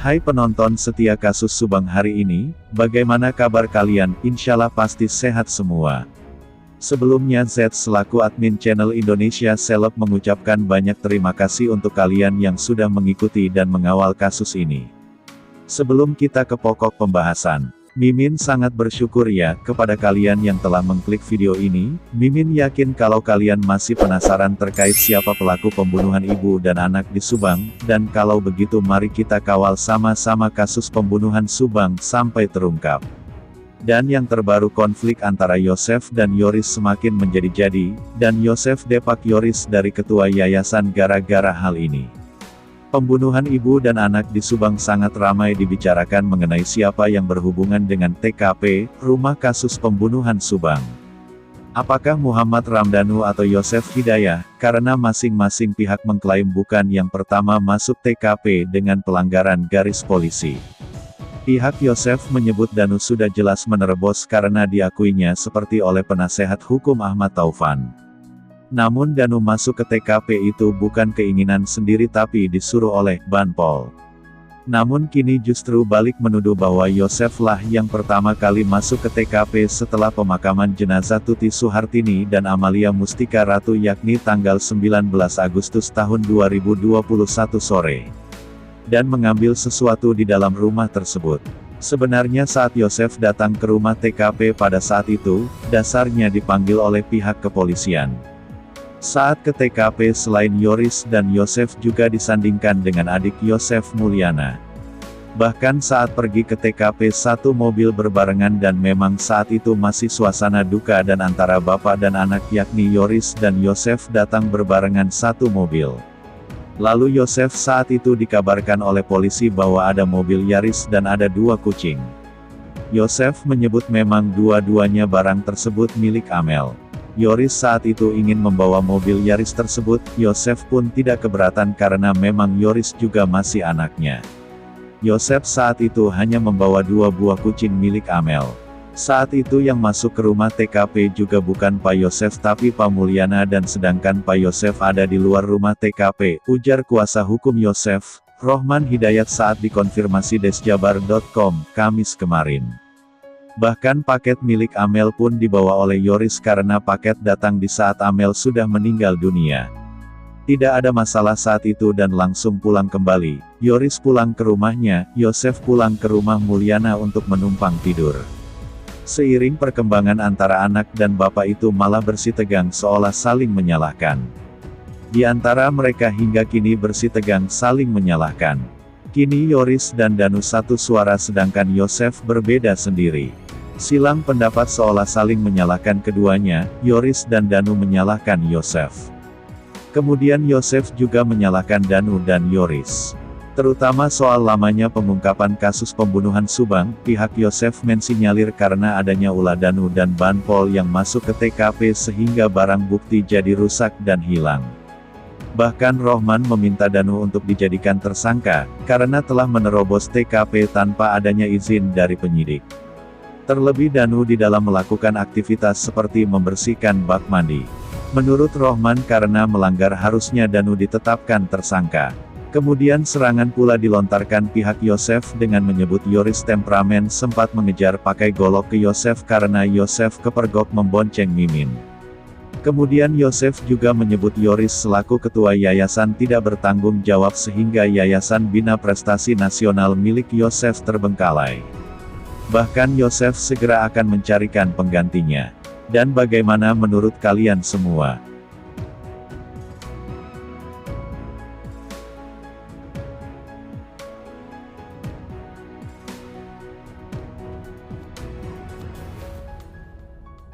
Hai penonton setia kasus Subang hari ini, bagaimana kabar kalian? Insyaallah pasti sehat semua. Sebelumnya Z selaku admin channel Indonesia Seleb mengucapkan banyak terima kasih untuk kalian yang sudah mengikuti dan mengawal kasus ini. Sebelum kita ke pokok pembahasan, Mimin sangat bersyukur ya kepada kalian yang telah mengklik video ini. Mimin yakin kalau kalian masih penasaran terkait siapa pelaku pembunuhan ibu dan anak di Subang, dan kalau begitu mari kita kawal sama-sama kasus pembunuhan Subang sampai terungkap. Dan yang terbaru, konflik antara Yosef dan Yoris semakin menjadi-jadi, dan Yosef depak Yoris dari ketua yayasan gara-gara hal ini. Pembunuhan ibu dan anak di Subang sangat ramai dibicarakan mengenai siapa yang berhubungan dengan TKP, rumah kasus pembunuhan Subang. Apakah Muhammad Ramdhanu atau Yosef Hidayah, karena masing-masing pihak mengklaim bukan yang pertama masuk TKP dengan pelanggaran garis polisi. Pihak Yosef menyebut Danu sudah jelas menerobos karena diakuinya seperti oleh penasehat hukum Ahmad Taufan. Namun Danu masuk ke TKP itu bukan keinginan sendiri tapi disuruh oleh Banpol. Namun kini justru balik menuduh bahwa Yosef lah yang pertama kali masuk ke TKP setelah pemakaman jenazah Tuti Suhartini dan Amalia Mustika Ratu yakni tanggal 19 Agustus tahun 2021 sore. Dan mengambil sesuatu di dalam rumah tersebut. Sebenarnya saat Yosef datang ke rumah TKP pada saat itu, dasarnya dipanggil oleh pihak kepolisian. Saat ke TKP selain Yoris dan Yosef juga disandingkan dengan adik Yosef Mulyana. Bahkan saat pergi ke TKP satu mobil berbarengan dan memang saat itu masih suasana duka dan antara bapak dan anak yakni Yoris dan Yosef datang berbarengan satu mobil. Lalu Yosef saat itu dikabarkan oleh polisi bahwa ada mobil Yaris dan ada 2 kucing. Yosef menyebut memang dua-duanya barang tersebut milik Amel. Yoris saat itu ingin membawa mobil Yaris tersebut, Yosef pun tidak keberatan karena memang Yoris juga masih anaknya. Yosef saat itu hanya membawa 2 buah kucing milik Amel. Saat itu yang masuk ke rumah TKP juga bukan Pak Yosef tapi Pak Mulyana dan sedangkan Pak Yosef ada di luar rumah TKP, ujar kuasa hukum Yosef, Rohman Hidayat saat dikonfirmasi desjabar.com, Kamis kemarin. Bahkan paket milik Amel pun dibawa oleh Yoris karena paket datang di saat Amel sudah meninggal dunia. Tidak ada masalah saat itu dan langsung pulang kembali. Yoris pulang ke rumahnya, Yosef pulang ke rumah Mulyana untuk menumpang tidur. Seiring perkembangan antara anak dan bapak itu malah bersitegang seolah saling menyalahkan. Di antara mereka hingga kini bersitegang saling menyalahkan. Kini Yoris dan Danu satu suara sedangkan Yosef berbeda sendiri. Silang pendapat seolah saling menyalahkan keduanya, Yoris dan Danu menyalahkan Yosef. Kemudian Yosef juga menyalahkan Danu dan Yoris. Terutama soal lamanya pengungkapan kasus pembunuhan Subang, pihak Yosef mensinyalir karena adanya ulah Danu dan Banpol yang masuk ke TKP sehingga barang bukti jadi rusak dan hilang. Bahkan Rohman meminta Danu untuk dijadikan tersangka, karena telah menerobos TKP tanpa adanya izin dari penyidik. Terlebih Danu di dalam melakukan aktivitas seperti membersihkan bak mandi. Menurut Rohman karena melanggar harusnya Danu ditetapkan tersangka. Kemudian serangan pula dilontarkan pihak Yosef dengan menyebut Yoris temperamen sempat mengejar pakai golok ke Yosef karena Yosef kepergok membonceng Mimin. Kemudian Yosef juga menyebut Yoris selaku ketua yayasan tidak bertanggung jawab sehingga Yayasan Bina Prestasi Nasional milik Yosef terbengkalai. Bahkan Yosef segera akan mencarikan penggantinya. Dan bagaimana menurut kalian semua?